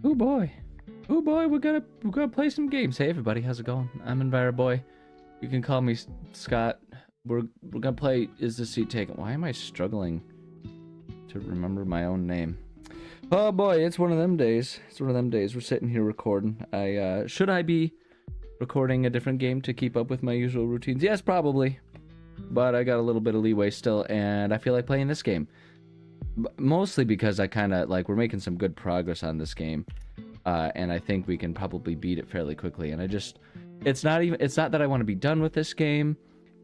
Oh boy. Oh boy, we're gonna play some games. Hey everybody, how's it going? I'm EnviroBoy. You can call me Scott. We're gonna play Is This Seat Taken? Why am I struggling to remember my own name? Oh boy, it's one of them days. It's one of them days. We're sitting here recording. Should I be recording a different game to keep up with my usual routines? Yes, probably. But I got a little bit of leeway still, and I feel like playing this game. Mostly because I kind of like we're making some good progress on this game, and I think we can probably beat it fairly quickly. And it's not that I want to be done with this game.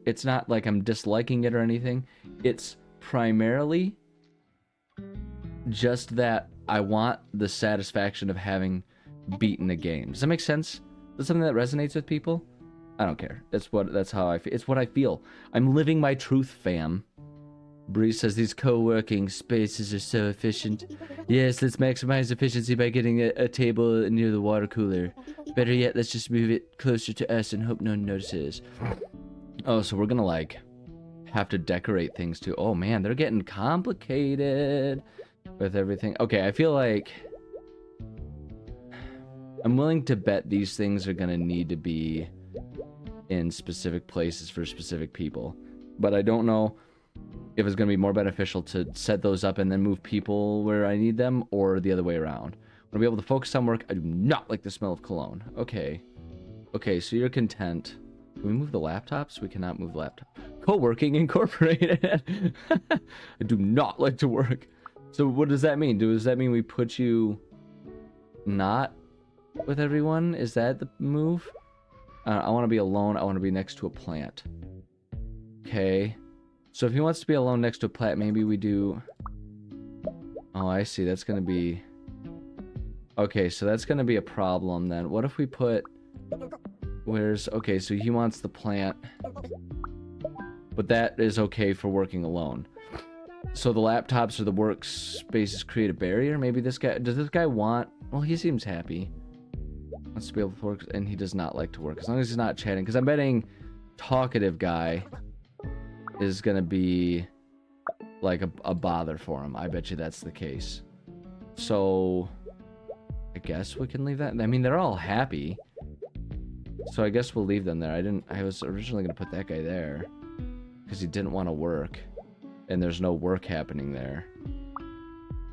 It's not like I'm disliking it or anything. It's primarily just that I want the satisfaction of having beaten a game. Does that make sense? Is that something that resonates with people? I don't care. That's how I feel. It's what I feel. I'm living my truth, fam. Breeze says these co-working spaces are so efficient. Yes, let's maximize efficiency by getting a table near the water cooler. Better yet, let's just move it closer to us and hope no one notices. Oh, so we're gonna like have to decorate things too. Oh man, they're getting complicated with everything. Okay, I feel like I'm willing to bet these things are gonna need to be in specific places for specific people, but I don't know if it's going to be more beneficial to set those up and then move people where I need them, or the other way around. I want to be able to focus on work. I do not like the smell of cologne. Okay. Okay, so you're content. Can we move the laptops? We cannot move the laptop. Co-working incorporated. I do not like to work. So what does that mean? Does that mean we put you not with everyone? Is that the move? I want to be alone. I want to be next to a plant. Okay. So if he wants to be alone next to a plant, maybe we do... Oh, I see. That's going to be... Okay, so that's going to be a problem then. What if we put... Where's... Okay, so he wants the plant. But that is okay for working alone. So the laptops or the workspaces create a barrier? Maybe this guy... Does this guy want... Well, he seems happy. Wants to be able to work, and he does not like to work. As long as he's not chatting. Because I'm betting talkative guy is gonna be like a bother for him. I bet you that's the case. So I guess we can leave that. I mean, they're all happy, so I guess we'll leave them there. I was originally gonna put that guy there because he didn't want to work, and there's no work happening there.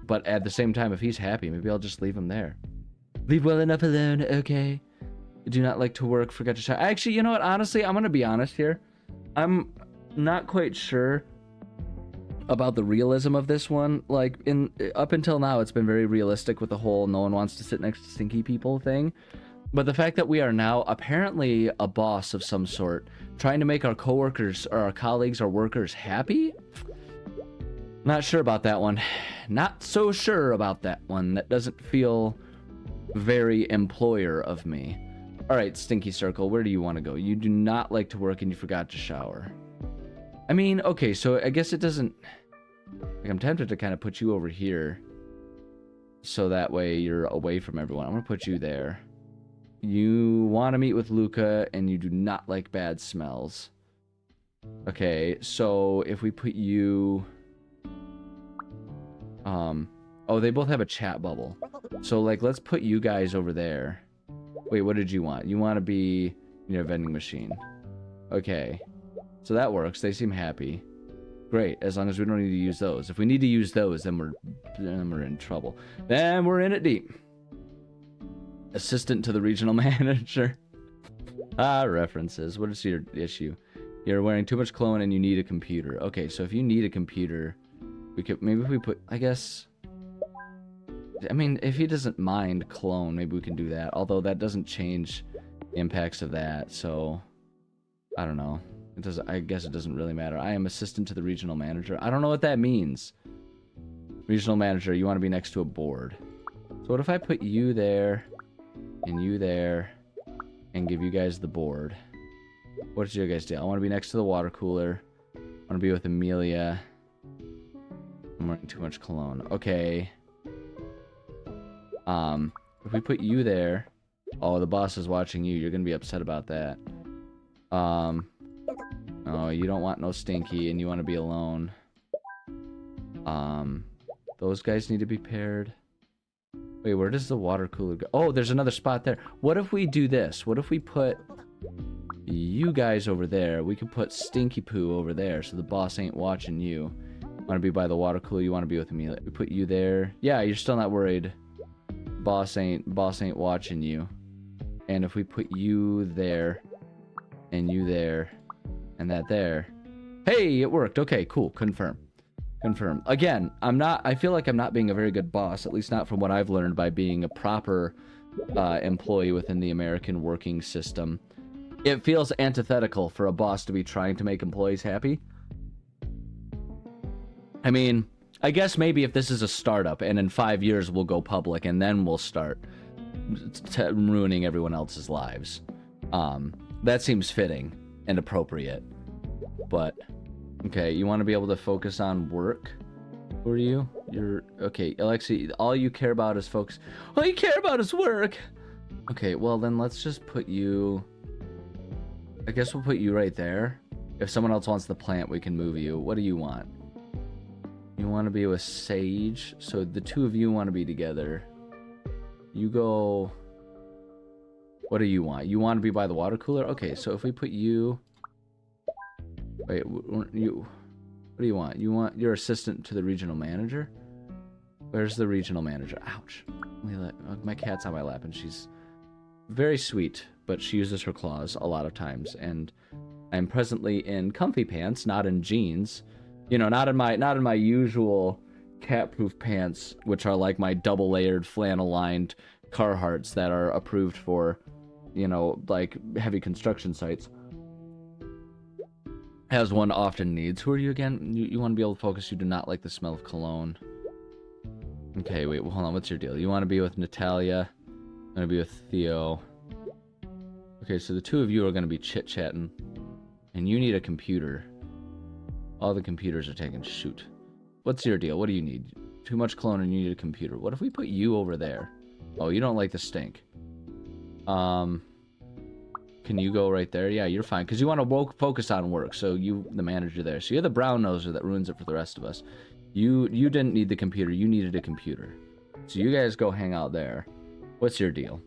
But at the same time, if he's happy, maybe I'll just leave him there. Leave well enough alone. Okay. Do not like to work. Forgot to shower. Actually, you know what? Honestly, I'm gonna be honest here. I'm not quite sure about the realism of this one. Like, up until now, it's been very realistic with the whole no one wants to sit next to stinky people thing. But the fact that we are now apparently a boss of some sort, trying to make our coworkers or our colleagues or workers happy? Not sure about that one. Not so sure about that one. That doesn't feel very employer of me. All right, Stinky Circle, where do you want to go? You do not like to work and you forgot to shower. I mean, okay, so I guess it doesn't... Like, I'm tempted to kind of put you over here, so that way you're away from everyone. I'm going to put you there. You want to meet with Luca, and you do not like bad smells. Okay, so if we put you... Oh, they both have a chat bubble. So, like, let's put you guys over there. Wait, what did you want? You want to be near a vending machine. Okay. So that works. They seem happy. Great, as long as we don't need to use those. If we need to use those, then we're in trouble. Then we're in it deep. Assistant to the regional manager. References. What is your issue? You're wearing too much cologne and you need a computer. Okay, so if you need a computer, we could maybe if we put, I guess... I mean, if he doesn't mind cologne, maybe we can do that. Although that doesn't change the impacts of that, so... I don't know. It doesn't. I guess it doesn't really matter. I am assistant to the regional manager. I don't know what that means. Regional manager, you want to be next to a board. So what if I put you there, and you there, and give you guys the board? What does you guys do? I want to be next to the water cooler. I want to be with Amelia. I'm wearing too much cologne. Okay. If we put you there... Oh, the boss is watching you. You're gonna be upset about that. Oh, you don't want no stinky, and you want to be alone. Those guys need to be paired. Wait, where does the water cooler go? Oh, there's another spot there. What if we do this? What if we put you guys over there? We could put Stinky Poo over there so the boss ain't watching you. Want to be by the water cooler? You want to be with me? We put you there. Yeah, you're still not worried. Boss ain't watching you. And if we put you there, and you there, and that there. Hey, it worked. Okay, cool. Confirm. Confirm. Again, I feel like I'm not being a very good boss, at least not from what I've learned by being a proper employee within the American working system. It feels antithetical for a boss to be trying to make employees happy. I mean, I guess maybe if this is a startup and in 5 years we'll go public and then we'll start ruining everyone else's lives. That seems fitting and appropriate. But, okay, you want to be able to focus on work? Who are you? You're, okay, Alexi, all you care about is folks. All you care about is work! Okay, well then let's just put you... I guess we'll put you right there. If someone else wants the plant, we can move you. What do you want? You want to be with Sage, so the two of you want to be together. You go... What do you want? You want to be by the water cooler? Okay, so if we put you... Wait, you... What do you want? You want your assistant to the regional manager? Where's the regional manager? Ouch. My cat's on my lap and she's very sweet, but she uses her claws a lot of times. And I'm presently in comfy pants, not in jeans. You know, not in my usual cat-proof pants, which are like my double-layered flannel-lined Carhartts that are approved for, you know, like heavy construction sites. As one often needs. Who are you again? You want to be able to focus. You do not like the smell of cologne. Okay, wait, well, hold on. What's your deal? You want to be with Natalia. I'm going to be with Theo. Okay, so the two of you are going to be chit-chatting. And you need a computer. All the computers are taken. Shoot. What's your deal? What do you need? Too much cologne and you need a computer. What if we put you over there? Oh, you don't like the stink. Can you go right there? Yeah, you're fine. Because you want to focus on work. So you, the manager there. So you're the brown noser that ruins it for the rest of us. You didn't need the computer. You needed a computer. So you guys go hang out there. What's your deal?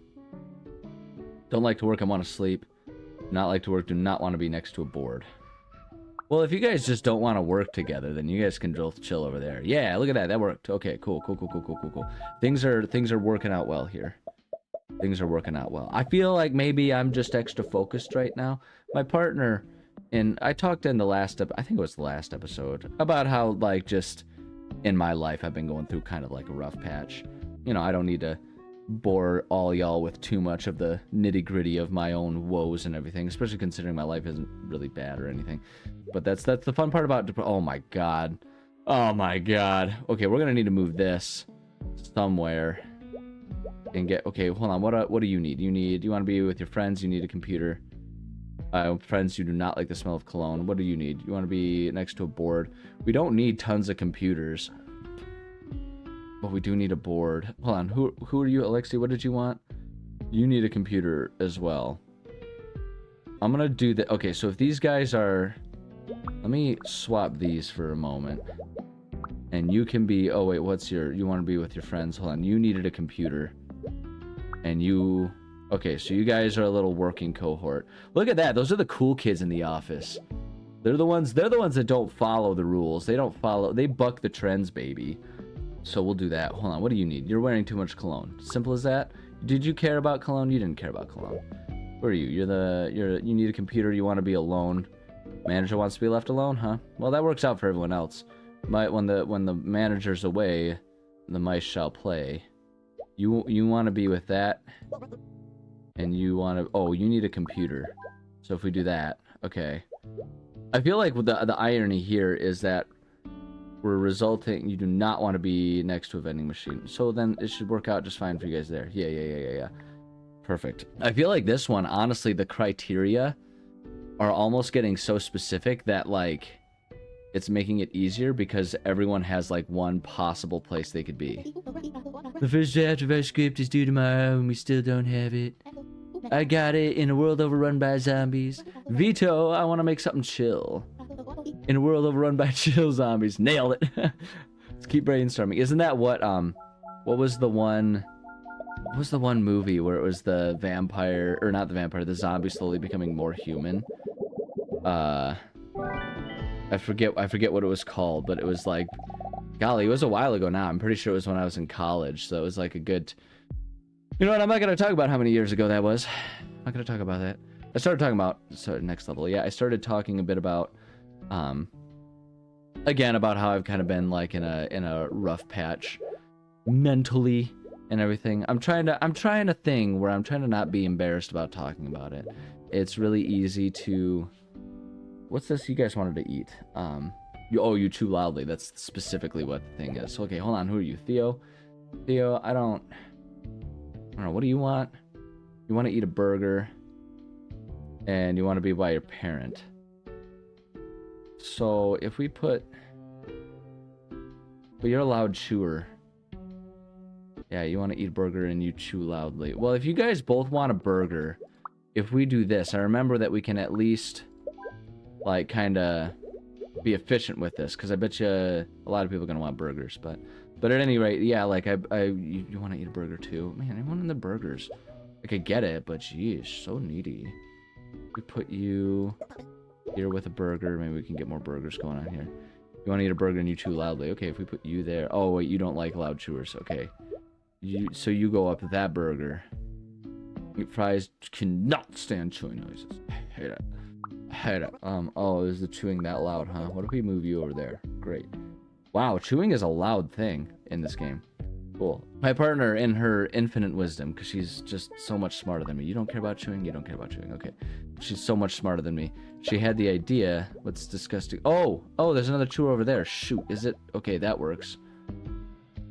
Don't like to work. I want to sleep. Not like to work. Do not want to be next to a board. Well, if you guys just don't want to work together, then you guys can both chill over there. Yeah, look at that. That worked. Okay, cool. Things are working out well here. Things are working out well. I feel like maybe I'm just extra focused right now. My partner, and I talked in the last, I think it was the last episode, about how, like, just in my life I've been going through kind of like a rough patch. You know, I don't need to bore all y'all with too much of the nitty-gritty of my own woes and everything, especially considering my life isn't really bad or anything. But that's the fun part about oh my god. Oh my god. Okay, we're gonna need to move this somewhere and get, okay, hold on, what do you need? You want to be with your friends? You need a computer. Friends, you do not like the smell of cologne. What do you need? You want to be next to a board. We don't need tons of computers, but we do need a board. Hold on, who are you, Alexi? What did you want? You need a computer as well. I'm gonna do that. Okay, so if these guys are, let me swap these for a moment. And you can be, oh wait, you want to be with your friends. Hold on, you needed a computer. And you, okay, so you guys are a little working cohort. Look at that, those are the cool kids in the office. They're the ones that don't follow the rules. They buck the trends, baby. So we'll do that. Hold on, what do you need? You're wearing too much cologne. Simple as that. Did you care about cologne? You didn't care about cologne. Where are you? You need a computer, you want to be alone. Manager wants to be left alone, huh? Well, that works out for everyone else. When the manager's away, the mice shall play. You want to be with that, and you want to. Oh, you need a computer. So if we do that, okay. I feel like the irony here is that we're resulting. You do not want to be next to a vending machine. So then it should work out just fine for you guys there. Yeah. Perfect. I feel like this one, honestly, the criteria are almost getting so specific that, like, it's making it easier because everyone has, like, one possible place they could be. The first draft of our script is due tomorrow and we still don't have it. I got it. In a world overrun by zombies. Veto, I want to make something chill. In a world overrun by chill zombies. Nailed it. Let's keep brainstorming. Isn't that what was the one What was the one movie where it was the vampire, or not the vampire, the zombie slowly becoming more human? I forget what it was called, but it was like, golly, it was a while ago now. I'm pretty sure it was when I was in college, so it was like a good... You know what, I'm not going to talk about how many years ago that was. I'm not going to talk about that. I started talking about... So, next level. Yeah, I started talking a bit about... Again, about how I've kind of been, like, in a rough patch. Mentally and everything. I'm trying a thing where I'm trying to not be embarrassed about talking about it. It's really easy to... What's this you guys wanted to eat? You chew loudly. That's specifically what the thing is. So, okay, hold on. Who are you? Theo? Theo, I don't know. What do you want? You want to eat a burger. And you want to be by your parent. So, if we put... But you're a loud chewer. Yeah, you want to eat a burger and you chew loudly. Well, if you guys both want a burger, if we do this, I remember that we can at least... like, kind of be efficient with this, because I bet you a lot of people are going to want burgers, but at any rate, yeah, like, you want to eat a burger too? Man, I want the burgers. I could get it, but geez, so needy. We put you here with a burger, maybe we can get more burgers going on here. You want to eat a burger and you chew loudly. Okay, if we put you there... Oh, wait, you don't like loud chewers, okay. So you go up to that burger. Fries cannot stand chewing noises. I hate it. Oh, is the chewing that loud, huh? What if we move you over there? Great. Wow, chewing is a loud thing in this game. Cool. My partner, in her infinite wisdom, because she's just so much smarter than me. You don't care about chewing? You don't care about chewing. Okay. She's so much smarter than me. She had the idea. What's disgusting? Oh, there's another chewer over there. Shoot, is it? Okay, that works.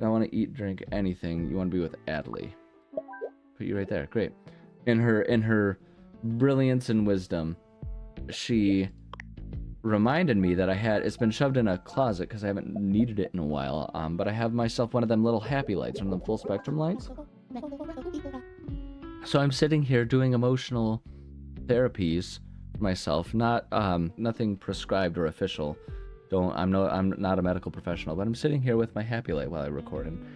I want to eat, drink, anything. You want to be with Adley. Put you right there. Great. In her brilliance and wisdom, she reminded me that it's been shoved in a closet because I haven't needed it in a while, but I have myself one of them little happy lights, one of them full spectrum lights. So I'm sitting here doing emotional therapies for myself, nothing prescribed or official. I'm not a medical professional, but I'm sitting here with my happy light while I record, and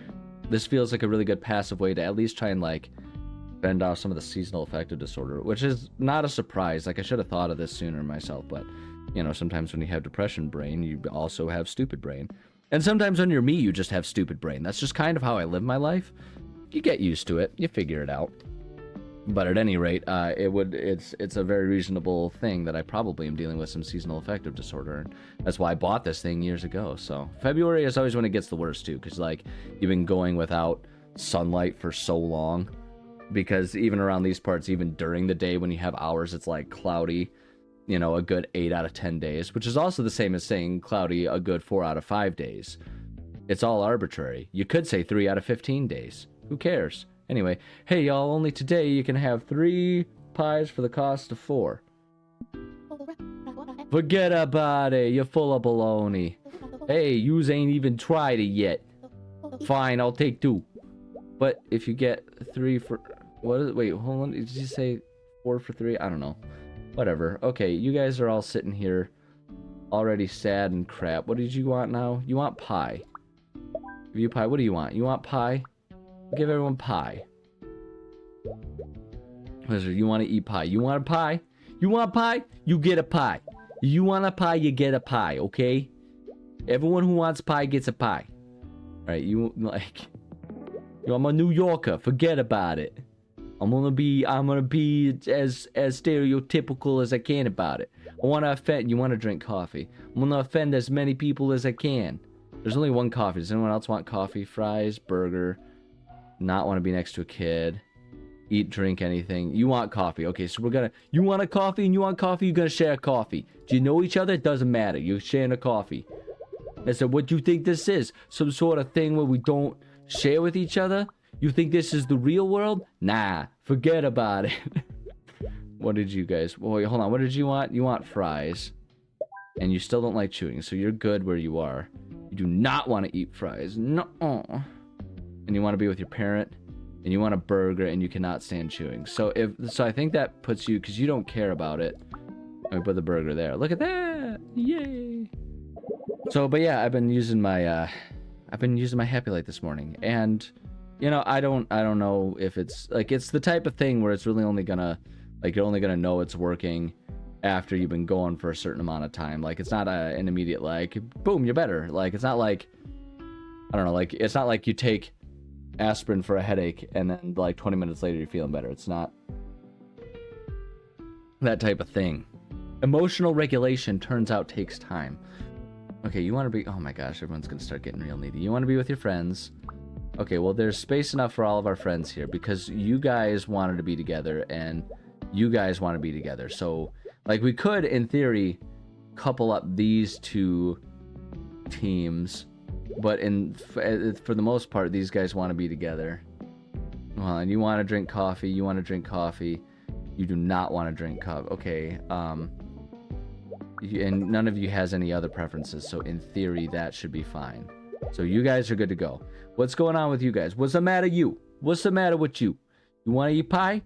this feels like a really good passive way to at least try and, like, fend off some of the seasonal affective disorder, which is not a surprise. Like, I should have thought of this sooner myself, but, you know, sometimes when you have depression brain, you also have stupid brain. And sometimes when you're me, you just have stupid brain. That's just kind of how I live my life. You get used to it. You figure it out. But at any rate, it's a very reasonable thing that I probably am dealing with some seasonal affective disorder. And that's why I bought this thing years ago. So February is always when it gets the worst, too, because, like, you've been going without sunlight for so long. Because even around these parts, even during the day when you have hours, it's like cloudy, you know, a good 8 out of 10 days, which is also the same as saying cloudy a good 4 out of 5 days. It's all arbitrary. You could say 3 out of 15 days. Who cares? Anyway, hey y'all, only today you can have 3 pies for the cost of 4. Forget about it. You're full of baloney. Hey, yous ain't even tried it yet. Fine, I'll take 2. But if you get 3 for... What is it? Wait, hold on. Did you say 4 for 3? I don't know. Whatever. Okay, you guys are all sitting here already sad and crap. What did you want now? You want pie. Give you pie. What do you want? You want pie? Give everyone pie. Lizard, you want to eat pie. You want a pie? You want pie? You get a pie. You want a pie, you get a pie, okay? Everyone who wants pie gets a pie. Alright, you, like... Yo, I'm a New Yorker. Forget about it. I'm gonna be as stereotypical as I can about it. I want to offend. You want to drink coffee? I'm gonna offend as many people as I can. There's only one coffee. Does anyone else want coffee? Fries, burger. Not want to be next to a kid. Eat, drink anything. You want coffee? Okay, so we're gonna. You want a coffee and you want coffee. You're gonna share a coffee. Do you know each other? It doesn't matter. You're sharing a coffee. I said, what do you think this is? Some sort of thing where we don't share with each other? You think this is the real world? Nah, forget about it. What did you guys... Wait, hold on. What did you want? You want fries. And you still don't like chewing, so you're good where you are. You do not want to eat fries. No. And you want to be with your parent. And you want a burger, and you cannot stand chewing. So I think that puts you... Because you don't care about it. Let me put the burger there. Look at that! Yay! So, but yeah, I've been using my Happy Light this morning. And... You know, I don't know if it's like, it's the type of thing where it's really only gonna, like, you're only gonna know it's working after you've been going for a certain amount of time. Like, it's not an immediate, like, boom, you're better. Like, it's not like, I don't know, like, it's not like you take aspirin for a headache and then like 20 minutes later you're feeling better. It's not that type of thing. Emotional regulation, turns out, takes time. Okay, you want to be, oh my gosh, everyone's gonna start getting real needy. You want to be with your friends. Okay, well, there's space enough for all of our friends here because you guys wanted to be together and you guys want to be together. So, like, we could, in theory, couple up these two teams, but for the most part, these guys want to be together. Well, and you want to drink coffee. You want to drink coffee. You do not want to drink coffee. Okay, and none of you has any other preferences, so in theory, that should be fine. So you guys are good to go. What's going on with you guys? What's the matter you? What's the matter with you? You want to eat pie?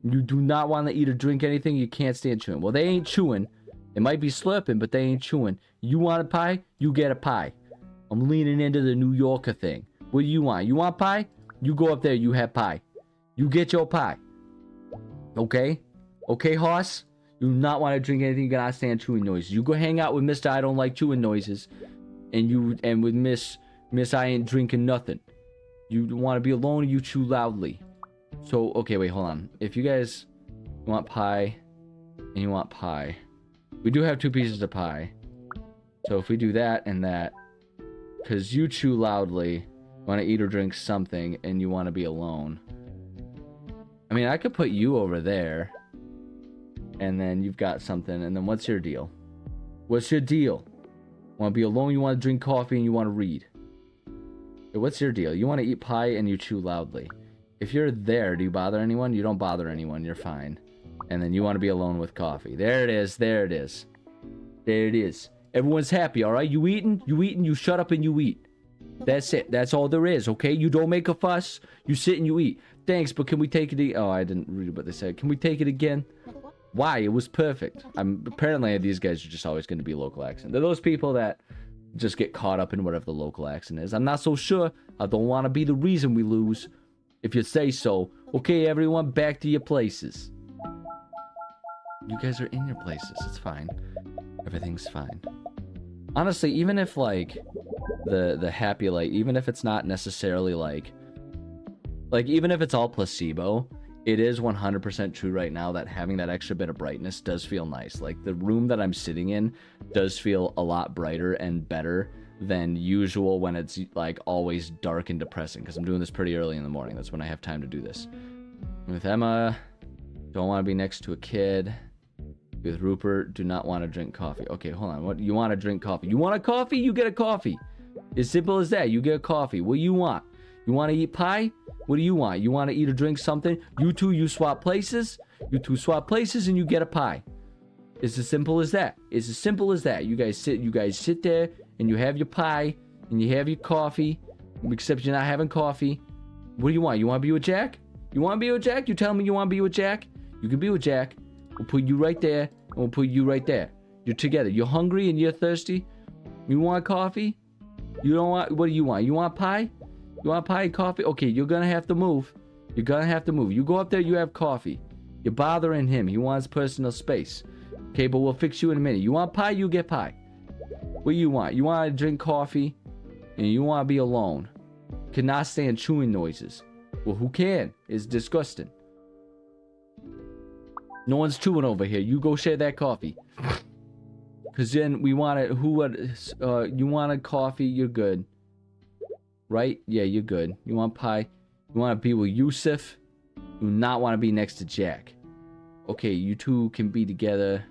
You do not want to eat or drink anything. You can't stand chewing. Well, they ain't chewing. It might be slurping, but they ain't chewing. You want a pie? You get a pie. I'm leaning into the New Yorker thing. What do you want? You want pie? You go up there. You have pie. You get your pie. Okay? Okay, horse? You do not want to drink anything. You cannot stand chewing noises. You go hang out with Mr. I don't like chewing noises. And with Miss I ain't drinking nothing. You want to be alone and you chew loudly. So, okay, wait, hold on. If you guys want pie and you want pie, we do have 2 pieces of pie. So if we do that and that, because you chew loudly, want to eat or drink something, and you want to be alone. I mean, I could put you over there, and then you've got something, and then what's your deal? What's your deal? Want to be alone, you want to drink coffee, and you want to read. What's your deal? You want to eat pie and you chew loudly. If you're there, do you bother anyone? You don't bother anyone. You're fine. And then you want to be alone with coffee. There it is. There it is. There it is. Everyone's happy, all right? You eating? You eating? You shut up and you eat. That's it. That's all there is, okay? You don't make a fuss. You sit and you eat. Thanks, but can we take it? Oh, I didn't read what they said. Can we take it again? Why? It was perfect. Apparently, these guys are just always going to be local accent. They're those people that just get caught up in whatever the local accent is. I'm not so sure. I don't want to be the reason we lose. If you say so. Okay, everyone, back to your places. You guys are in your places. It's fine. Everything's fine. Honestly, even if, like, the happy light, even if it's not necessarily, like, even if it's all placebo, it is 100% true right now that having that extra bit of brightness does feel nice. Like, the room that I'm sitting in does feel a lot brighter and better than usual when it's, like, always dark and depressing, because I'm doing this pretty early in the morning. That's when I have time to do this. With Emma, don't want to be next to a kid. With Rupert, do not want to drink coffee. Okay, hold on. What, you want to drink coffee? You want a coffee? You get a coffee. As simple as that. You get a coffee. What do you want? You want to eat pie? What do you want? You want to eat or drink something? You two, you swap places. You two swap places and you get a pie. It's as simple as that. It's as simple as that. You guys sit there and you have your pie and you have your coffee, except you're not having coffee. What do you want? You want to be with Jack? You want to be with Jack? You tell me you want to be with Jack? You can be with Jack. We'll put you right there and we'll put you right there. You're together. You're hungry and you're thirsty. You want coffee? You don't want, what do you want? You want pie? You want pie and coffee? Okay, you're gonna have to move. You're gonna have to move. You go up there, you have coffee. You're bothering him. He wants personal space. Okay, but we'll fix you in a minute. You want pie? You get pie. What do you want? You want to drink coffee and you want to be alone. Cannot stand chewing noises. Well, who can? It's disgusting. No one's chewing over here. You go share that coffee. Because then we want it. You want a coffee? You're good. Right? Yeah, you're good. You want pie? You want to be with Yusuf? You do not want to be next to Jack. Okay, you two can be together.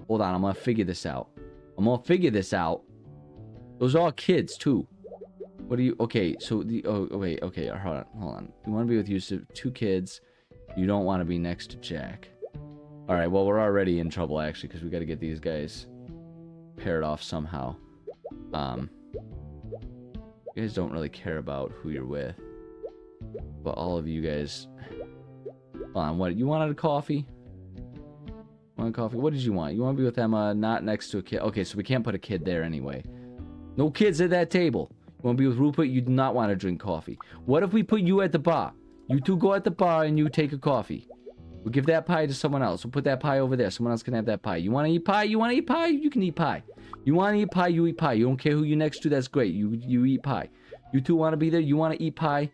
Hold on, I'm going to figure this out. Those are all kids, too. What do you... Okay, so the... Oh, wait, okay, hold on. You want to be with Yusuf? 2 kids. You don't want to be next to Jack. Alright, well, we're already in trouble, actually, because we got to get these guys paired off somehow. You guys don't really care about who you're with. But all of you guys... Hold on, what? You wanted a coffee? Want a coffee? What did you want? You want to be with Emma, not next to a kid? Okay, so we can't put a kid there anyway. No kids at that table. You want to be with Rupert? You do not want to drink coffee. What if we put you at the bar? You two go at the bar and you take a coffee. We'll give that pie to someone else. We'll put that pie over there. Someone else can have that pie. You want to eat pie? You want to eat pie? You can eat pie. You want to eat pie? You eat pie. You don't care who you're next to? That's great. You eat pie. You two want to be there? You want to eat pie?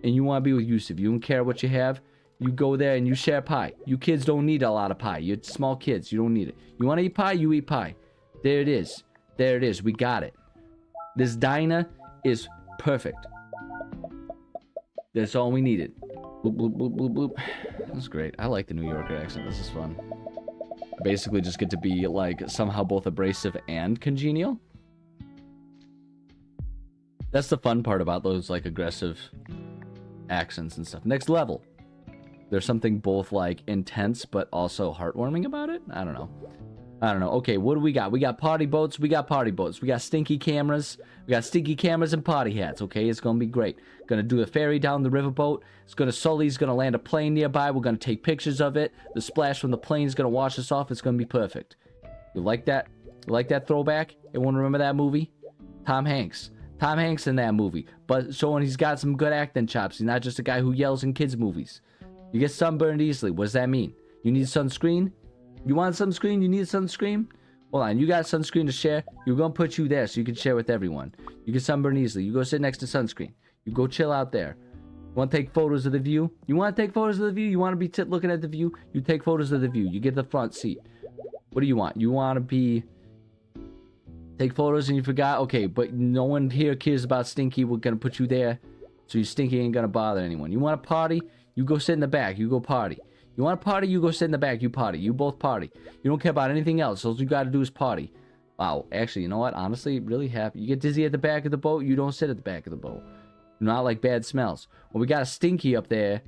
And you want to be with Yusuf. You don't care what you have? You go there and you share pie. You kids don't need a lot of pie. You're small kids. You don't need it. You want to eat pie? You eat pie. There it is. There it is. We got it. This diner is perfect. That's all we needed. Bloop, bloop, bloop, bloop, bloop. That's great. I like the New Yorker accent. This is fun. I basically just get to be, like, somehow both abrasive and congenial. That's the fun part about those, like, aggressive accents and stuff. Next level. There's something both, like, intense but also heartwarming about it. I don't know. Okay, what do we got? We got party boats. We got party boats. We got stinky cameras. We got stinky cameras and party hats. Okay, it's gonna be great. Gonna do the ferry down the riverboat. Sully's gonna land a plane nearby. We're gonna take pictures of it. The splash from the plane is gonna wash us off. It's gonna be perfect. You like that? You like that throwback? Everyone remember that movie? Tom Hanks. Tom Hanks in that movie, but showing he's got some good acting chops. He's not just a guy who yells in kids' movies. You get sunburned easily. What does that mean? You need sunscreen? You want sunscreen? You need sunscreen? Hold on. You got sunscreen to share? We're going to put you there so you can share with everyone. You get sunburned easily. You go sit next to sunscreen. You go chill out there. You want to take photos of the view? You want to take photos of the view? You want to be looking at the view? You take photos of the view. You get the front seat. What do you want? You want to be... Take photos and you forgot? Okay, but no one here cares about Stinky. We're going to put you there so you Stinky ain't going to bother anyone. You want to party? You go sit in the back. You go party. You want to party? You go sit in the back. You party. You both party. You don't care about anything else. All you got to do is party. Wow. Actually, you know what? Honestly, really happy. You get dizzy at the back of the boat. You don't sit at the back of the boat. You're not like bad smells. Well, we got a Stinky up there.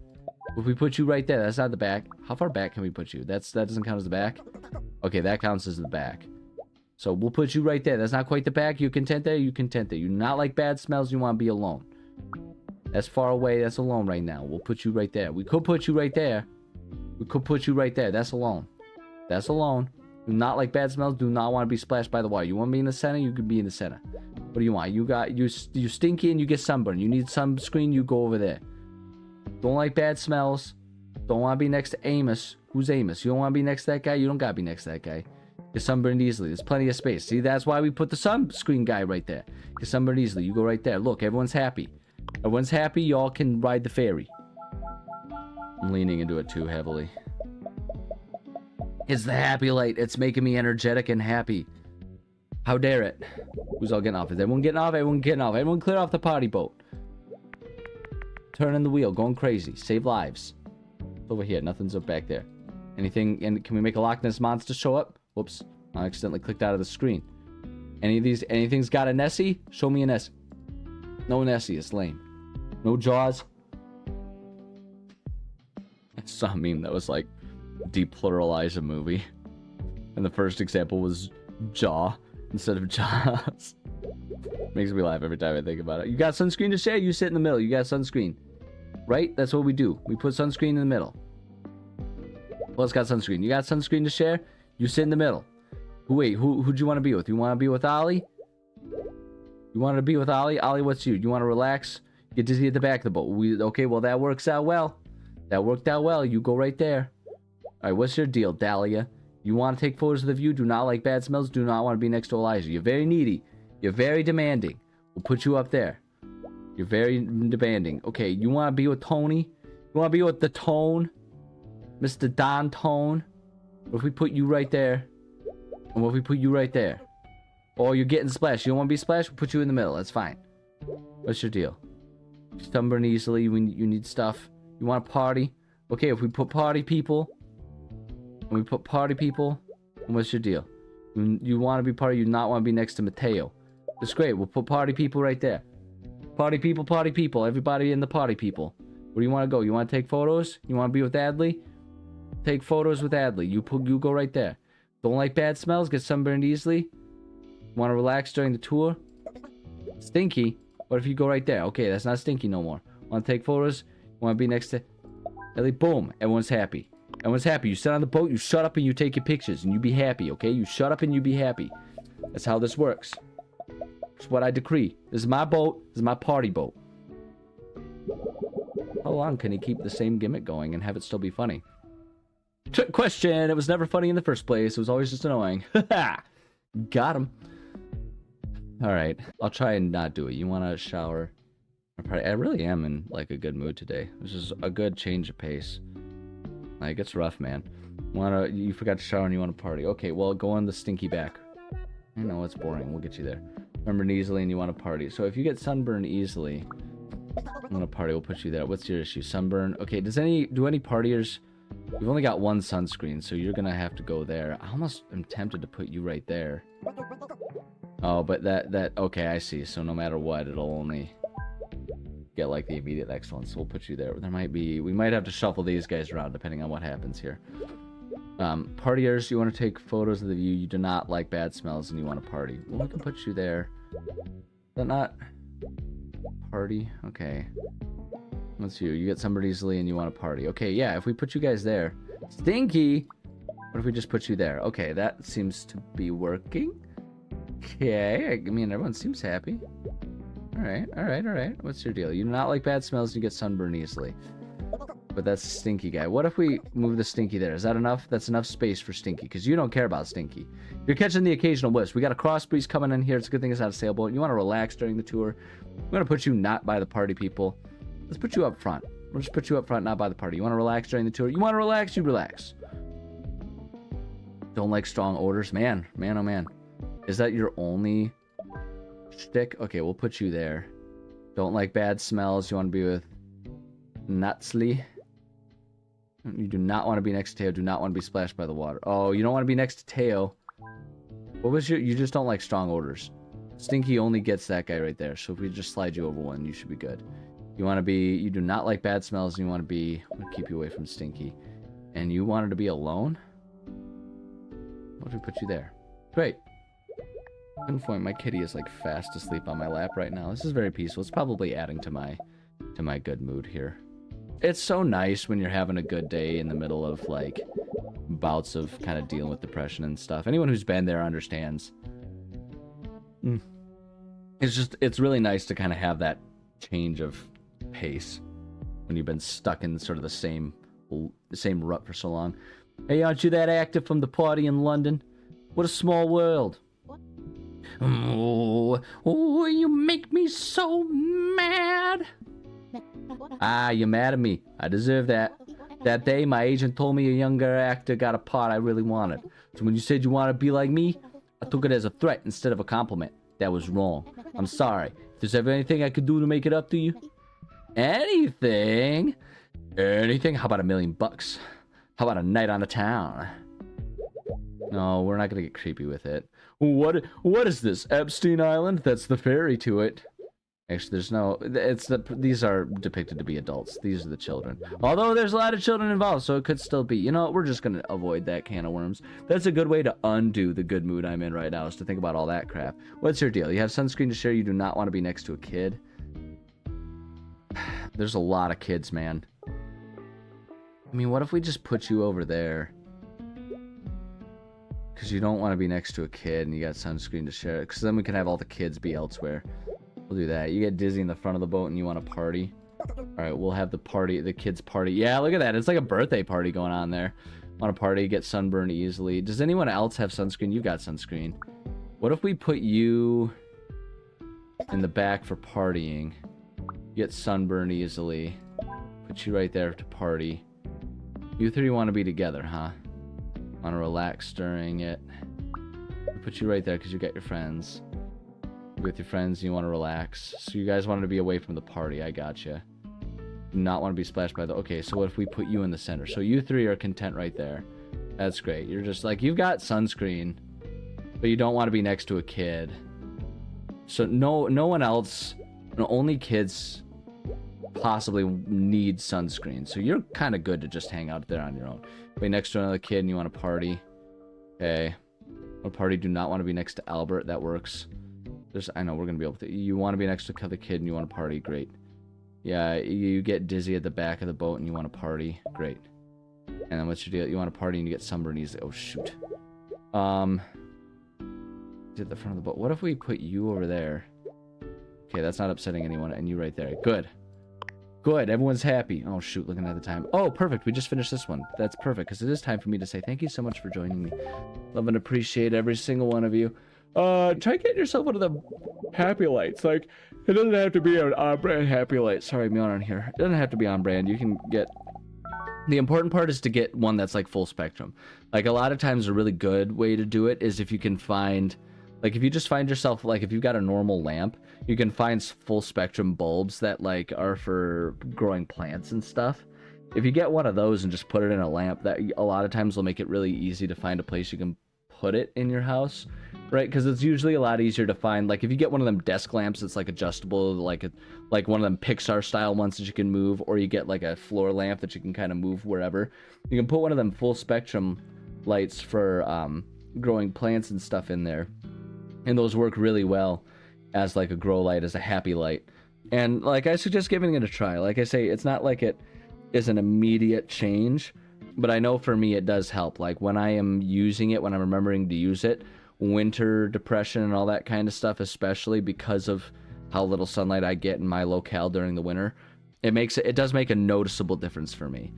If we put you right there, that's not the back. How far back can we put you? That doesn't count as the back? Okay, that counts as the back. So we'll put you right there. That's not quite the back. You content there? You content there. You're not like bad smells. You want to be alone. That's far away. That's alone right now. We'll put you right there. We could put you right there. We could put you right there. That's alone. That's alone. Do not like bad smells. Do not want to be splashed by the water. You want to be in the center? You can be in the center. What do you want? You stinky and you get sunburn. You need sunscreen. You go over there. Don't like bad smells. Don't want to be next to Amos. Who's Amos? You don't want to be next to that guy? You don't got to be next to that guy. Get sunburned easily. There's plenty of space. See, that's why we put the sunscreen guy right there. Get sunburned easily. You go right there. Look, everyone's happy. Everyone's happy. Y'all can ride the ferry. I'm leaning into it too heavily. It's the happy light. It's making me energetic and happy. How dare it? Who's all getting off? Is everyone getting off? Everyone getting off. Everyone clear off the party boat. Turning the wheel. Going crazy. Save lives. It's over here. Nothing's up back there. Anything? And can we make a Loch Ness monster show up? Whoops. I accidentally clicked out of the screen. Anything's got a Nessie? Show me a Nessie. No Nessie. It's lame. No Jaws. I saw a meme that was like, depluralize a movie. And the first example was Jaw instead of Jaws. Makes me laugh every time I think about it. You got sunscreen to share? You sit in the middle. You got sunscreen. Right? That's what we do. We put sunscreen in the middle. Who else got sunscreen? You got sunscreen to share? You sit in the middle. Wait, who'd you want to be with? You want to be with Ollie? You want to be with Ollie? Ollie, what's you? You want to relax? Get dizzy at the back of the boat. Okay, well, that works out well. That worked out well. You go right there. All right, what's your deal, Dahlia? You want to take photos of the view? Do not like bad smells? Do not want to be next to Elijah. You're very needy. You're very demanding. We'll put you up there. You're very demanding. Okay, you want to be with Tony? You want to be with the Tone? Mr. Don Tone? What if we put you right there? And what if we put you right there? Oh, you're getting splashed. You don't want to be splashed? We'll put you in the middle. That's fine. What's your deal? Sunburn easily. You need stuff. You want to party? Okay, if we put party people... And we put party people... And what's your deal? You want to be party? You not want to be next to Mateo. That's great. We'll put party people right there. Party people, party people. Everybody in the party people. Where do you want to go? You want to take photos? You want to be with Adley? Take photos with Adley. You go right there. Don't like bad smells? Get sunburned easily? Want to relax during the tour? Stinky? What if you go right there? Okay, that's not Stinky no more. Want to take photos? Want to be next to Ellie? Boom. Everyone's happy. Everyone's happy. You sit on the boat, you shut up and you take your pictures and you be happy, okay? You shut up and you be happy. That's how this works. It's what I decree. This is my boat. This is my party boat. How long can he keep the same gimmick going and have it still be funny? Trick question. It was never funny in the first place. It was always just annoying. Got him. All right. I'll try and not do it. You want to shower? I really am in like a good mood today. This is a good change of pace. Like, it's rough, man. You forgot to shower and you want to party. Okay, well, go on the stinky back. I know it's boring. We'll get you there. Sunburn easily and you want to party. So if you get sunburn easily, you want to party, we'll put you there. What's your issue? Sunburn. Okay, do any partiers? We've only got one sunscreen, so you're gonna have to go there. I almost am tempted to put you right there. Oh, but okay, I see. So no matter what, it'll only get like the immediate next one. So we'll put you there. We might have to shuffle these guys around depending on what happens here. Partiers, you want to take photos of the view. You do not like bad smells and you want to party. Well, we can put you there. Is that not party? Okay. What's you? You get sunburned easily and you want to party. Okay, yeah, if we put you guys there. Stinky! What if we just put you there? Okay, that seems to be working. Okay, I mean, everyone seems happy. Alright. What's your deal? You do not like bad smells and you get sunburned easily. But that's Stinky guy. What if we move the Stinky there? Is that enough? That's enough space for Stinky, because you don't care about Stinky. You're catching the occasional whiffs. We got a cross breeze coming in here. It's a good thing it's not a sailboat. You want to relax during the tour. I'm going to put you not by the party people. Let's put you up front. We'll just put you up front, not by the party. You want to relax during the tour? You want to relax? You relax. Don't like strong odors? Man, oh man. Is that your only shtick? Okay, we'll put you there. Don't like bad smells. You want to be with Nutsley. You do not want to be next to Teo. Do not want to be splashed by the water. Oh, you don't want to be next to Teo. What was you just don't like strong odors. Stinky only gets that guy right there. So if we just slide you over one, you should be good. You do not like bad smells, and I'm gonna keep you away from Stinky. And you wanted to be alone? What if we put you there? Great. Good point. My kitty is like fast asleep on my lap right now. This is very peaceful. It's probably adding to my good mood here. It's so nice when you're having a good day in the middle of like bouts of kind of dealing with depression and stuff. Anyone who's been there understands. It's really nice to kind of have that change of pace when you've been stuck in sort of the same rut for so long. Hey, aren't you that active from the party in London? What a small world. Oh, you make me so mad. You're mad at me. I deserve that. That day, my agent told me a younger actor got a part I really wanted. So when you said you want to be like me, I took it as a threat instead of a compliment. That was wrong. I'm sorry. If there's ever anything I could do to make it up to you? Anything? Anything? How about $1 million? How about a night on the town? No, we're not gonna get creepy with it. What is this? Epstein Island? That's the ferry to it. Actually, there's no... These are depicted to be adults. These are the children. Although there's a lot of children involved, so it could still be. You know what? We're just gonna avoid that can of worms. That's a good way to undo the good mood I'm in right now, is to think about all that crap. What's your deal? You have sunscreen to share. You do not want to be next to a kid. There's a lot of kids, man. I mean, what if we just put you over there? Because you don't want to be next to a kid and you got sunscreen to share. Because then we can have all the kids be elsewhere. We'll do that. You get dizzy in the front of the boat and you want to party. Alright, we'll have the kids party. Yeah, look at that. It's like a birthday party going on there. Want to party, get sunburned easily. Does anyone else have sunscreen? You got sunscreen. What if we put you in the back for partying? Get sunburned easily. Put you right there to party. You three want to be together, huh? Want to relax during it. Put you right there because you got your friends. You're with your friends, you want to relax. So you guys wanted to be away from the party. I gotcha. Do not want to be splashed by the... Okay, so what if we put you in the center? So you three are content right there. That's great. You're just like, you've got sunscreen, but you don't want to be next to a kid. So no one else, only kids possibly need sunscreen. So you're kind of good to just hang out there on your own. Wait next to another kid and you want to party. Okay. A party, do not want to be next to Albert. That works. I know we're going to be able to... You want to be next to the kid and you want to party. Great. Yeah, you get dizzy at the back of the boat and you want to party. Great. And then what's your deal? You want to party and you get sunburned easily. Oh, shoot. At the front of the boat. What if we put you over there? Okay, that's not upsetting anyone. And you right there. Good. Good. Everyone's happy. Oh, shoot. Looking at the time. Oh, perfect. We just finished this one. That's perfect, because it is time for me to say thank you so much for joining me. Love and appreciate every single one of you. Try getting yourself one of the happy lights. Like, it doesn't have to be an on-brand happy light. Sorry, I'm yawning here. It doesn't have to be on-brand. You can get... The important part is to get one that's like full spectrum. Like, a lot of times a really good way to do it is if you can find... Like, if you just find yourself, like, if you've got a normal lamp, you can find full spectrum bulbs that, like, are for growing plants and stuff. If you get one of those and just put it in a lamp, that a lot of times will make it really easy to find a place you can put it in your house, right? Because it's usually a lot easier to find, like, if you get one of them desk lamps that's, like, adjustable, like one of them Pixar-style ones that you can move, or you get, like, a floor lamp that you can kind of move wherever. You can put one of them full spectrum lights for growing plants and stuff in there. And those work really well as like a grow light, as a happy light. And like, I suggest giving it a try. Like I say, it's not like it is an immediate change, but I know for me it does help. Like when I am using it, when I'm remembering to use it, winter depression and all that kind of stuff, especially because of how little sunlight I get in my locale during the winter, it does make a noticeable difference for me.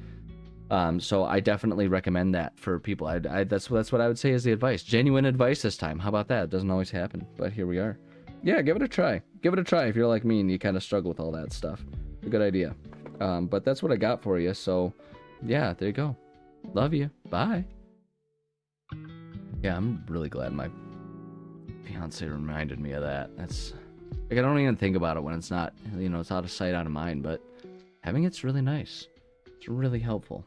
So I definitely recommend that for people. That's what I would say is the advice. Genuine advice this time. How about that? It doesn't always happen, but here we are. Yeah, give it a try. Give it a try if you're like me and you kind of struggle with all that stuff. It's a good idea. But that's what I got for you. So yeah, there you go. Love you. Bye. Yeah, I'm really glad my fiance reminded me of that. That's like, I don't even think about it when it's not, you know, it's out of sight, out of mind, but having it's really nice. It's really helpful.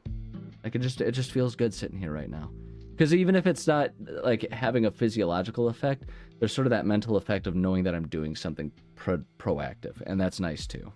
Like, it just feels good sitting here right now. Because even if it's not like having a physiological effect, there's sort of that mental effect of knowing that I'm doing something proactive, and that's nice too.